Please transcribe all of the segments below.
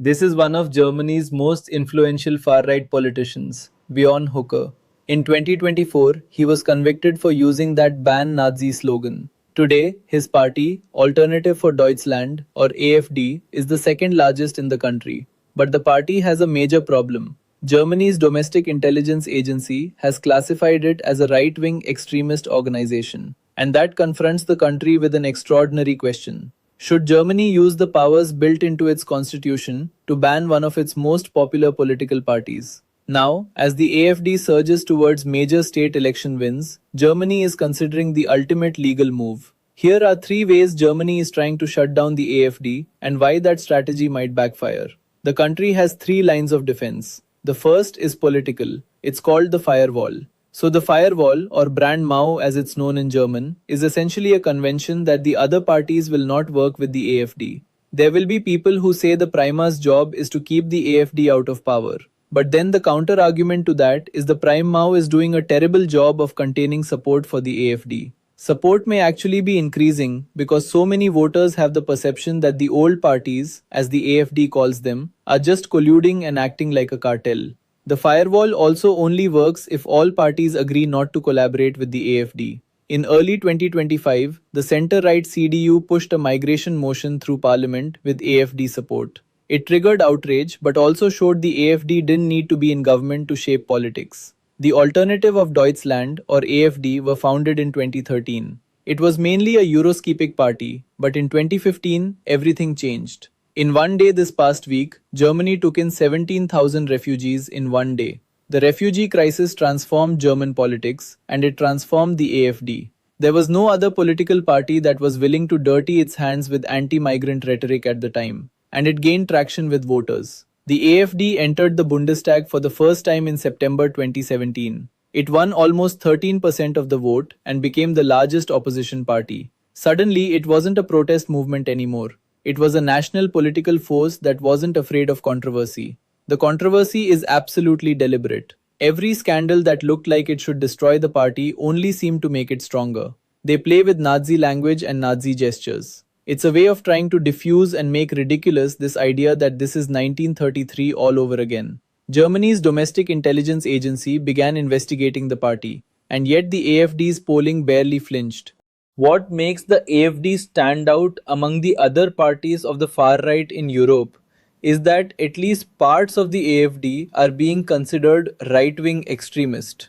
This is one of Germany's most influential far-right politicians, Björn Höcke. In 2024, he was convicted for using that ban Nazi slogan. Today, his party, Alternative for Deutschland, or AfD, is the second largest in the country. But the party has a major problem. Germany's domestic intelligence agency has classified it as a right-wing extremist organization. And that confronts the country with an extraordinary question. Should Germany use the powers built into its constitution to ban one of its most popular political parties? Now, as the AfD surges towards major state election wins, Germany is considering the ultimate legal move. Here are three ways Germany is trying to shut down the AfD and why that strategy might backfire. The country has three lines of defense. The first is political. It's called the firewall. So the firewall, or Brandmauer as it's known in German, is essentially a convention that the other parties will not work with the AfD. There will be people who say the Prima's job is to keep the AfD out of power. But then the counter argument to that is the Prime Mao is doing a terrible job of containing support for the AfD. Support may actually be increasing because so many voters have the perception that the old parties, as the AfD calls them, are just colluding and acting like a cartel. The firewall also only works if all parties agree not to collaborate with the AfD. In early 2025, the center-right CDU pushed a migration motion through parliament with AfD support. It triggered outrage but also showed the AfD didn't need to be in government to shape politics. The Alternative of Deutschland, or AfD, were founded in 2013. It was mainly a Eurosceptic party, but in 2015, everything changed. In one day this past week, Germany took in 17,000 refugees in one day. The refugee crisis transformed German politics, and it transformed the AfD. There was no other political party that was willing to dirty its hands with anti-migrant rhetoric at the time, and it gained traction with voters. The AfD entered the Bundestag for the first time in September 2017. It won almost 13% of the vote and became the largest opposition party. Suddenly, it wasn't a protest movement anymore. It was a national political force that wasn't afraid of controversy. The controversy is absolutely deliberate. Every scandal that looked like it should destroy the party only seemed to make it stronger. They play with Nazi language and Nazi gestures. It's a way of trying to diffuse and make ridiculous this idea that this is 1933 all over again. Germany's domestic intelligence agency began investigating the party, and yet the AfD's polling barely flinched. What makes the AfD stand out among the other parties of the far right in Europe is that at least parts of the AfD are being considered right-wing extremist.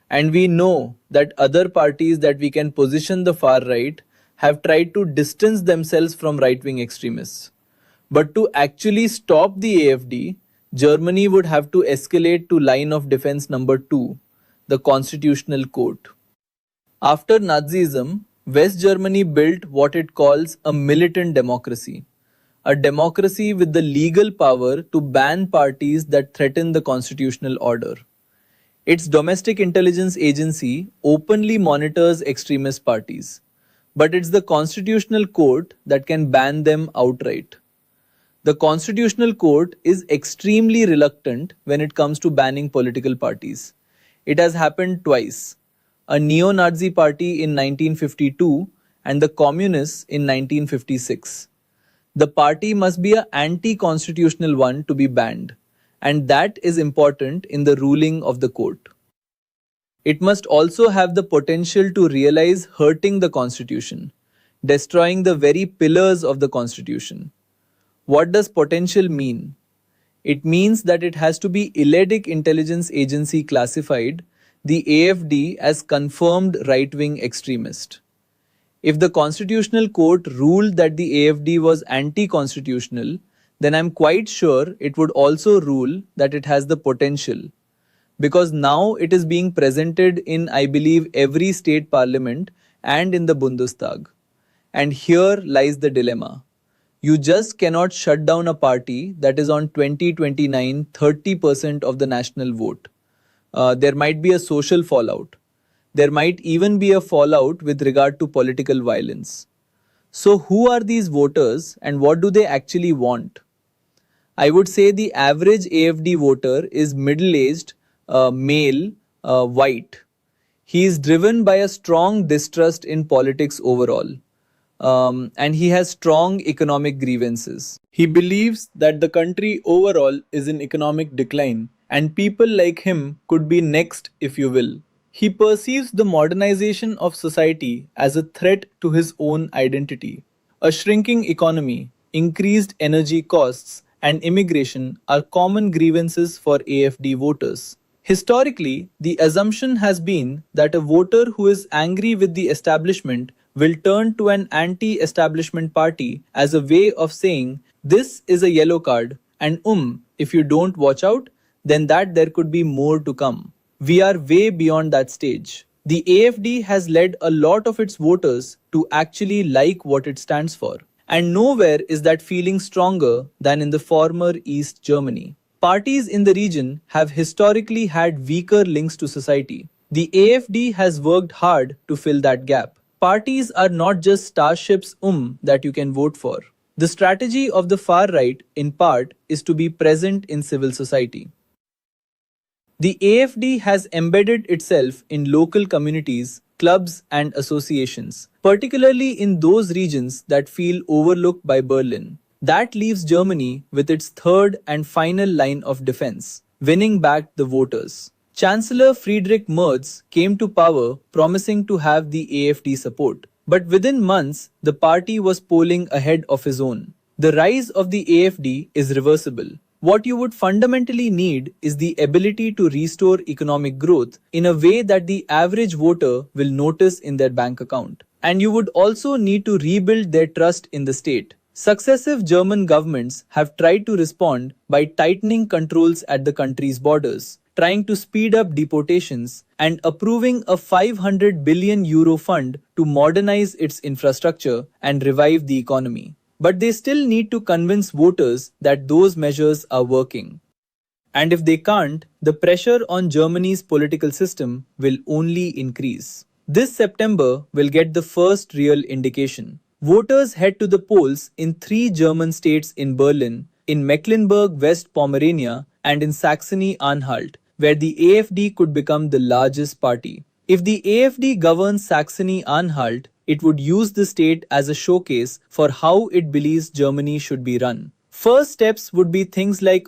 And we know that other parties that we can position the far right have tried to distance themselves from right-wing extremists. But to actually stop the AfD, Germany would have to escalate to line of defense number 2, the constitutional court. After Nazism, West Germany built what it calls a militant democracy, a democracy with the legal power to ban parties that threaten the constitutional order. Its domestic intelligence agency openly monitors extremist parties, but it's the constitutional court that can ban them outright. The constitutional court is extremely reluctant when it comes to banning political parties. It has happened twice. A neo-Nazi party in 1952 and the communists in 1956. The party must be an anti-constitutional one to be banned, and that is important in the ruling of the court. It must also have the potential to realize hurting the constitution, destroying the very pillars of the constitution. What does potential mean? It means that it has to be Eletic Intelligence Agency classified the AfD as confirmed right-wing extremist. If the Constitutional Court ruled that the AfD was anti-constitutional, then I'm quite sure it would also rule that it has the potential. Because now it is being presented in, I believe, every state parliament and in the Bundestag. And here lies the dilemma. You just cannot shut down a party that is on 2029 30% of the national vote. There might be a social fallout. There might even be a fallout with regard to political violence. So who are these voters and what do they actually want? I would say the average AfD voter is middle-aged, male, white. He is driven by a strong distrust in politics overall. and he has strong economic grievances. He believes that the country overall is in economic decline, and people like him could be next, if you will. He perceives the modernization of society as a threat to his own identity. A shrinking economy, increased energy costs, and immigration are common grievances for AFD voters. Historically, the assumption has been that a voter who is angry with the establishment will turn to an anti establishment party as a way of saying, "This is a yellow card, and if you don't watch out, then that there could be more to come." We are way beyond that stage. The AFD has led a lot of its voters to actually like what it stands for. And nowhere is that feeling stronger than in the former East Germany. Parties in the region have historically had weaker links to society. The AFD has worked hard to fill that gap. Parties are not just starships that you can vote for. The strategy of the far right, in part, is to be present in civil society. The AFD has embedded itself in local communities, clubs, and associations, particularly in those regions that feel overlooked by Berlin. That leaves Germany with its third and final line of defense, winning back the voters. Chancellor Friedrich Merz came to power promising to have the AFD support. But within months, the party was polling ahead of his own. The rise of the AFD is reversible. What you would fundamentally need is the ability to restore economic growth in a way that the average voter will notice in their bank account. And you would also need to rebuild their trust in the state. Successive German governments have tried to respond by tightening controls at the country's borders, trying to speed up deportations, and approving a €500 billion fund to modernize its infrastructure and revive the economy. But they still need to convince voters that those measures are working. And if they can't, the pressure on Germany's political system will only increase. This September will get the first real indication. Voters head to the polls in three German states: in Berlin, in Mecklenburg West Pomerania, and in Saxony Anhalt, where the AFD could become the largest party. If the AFD governs Saxony Anhalt, it would use the state as a showcase for how it believes Germany should be run. First steps would be things like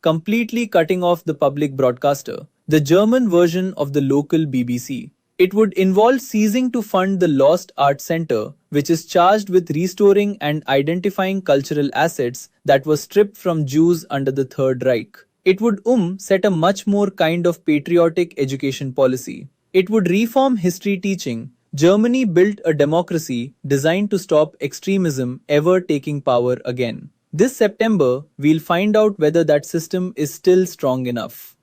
completely cutting off the public broadcaster, the German version of the local BBC. It would involve ceasing to fund the Lost Art Center, which is charged with restoring and identifying cultural assets that were stripped from Jews under the Third Reich. It would set a much more kind of patriotic education policy. It would reform history teaching. Germany built a democracy designed to stop extremism ever taking power again. This September, we'll find out whether that system is still strong enough.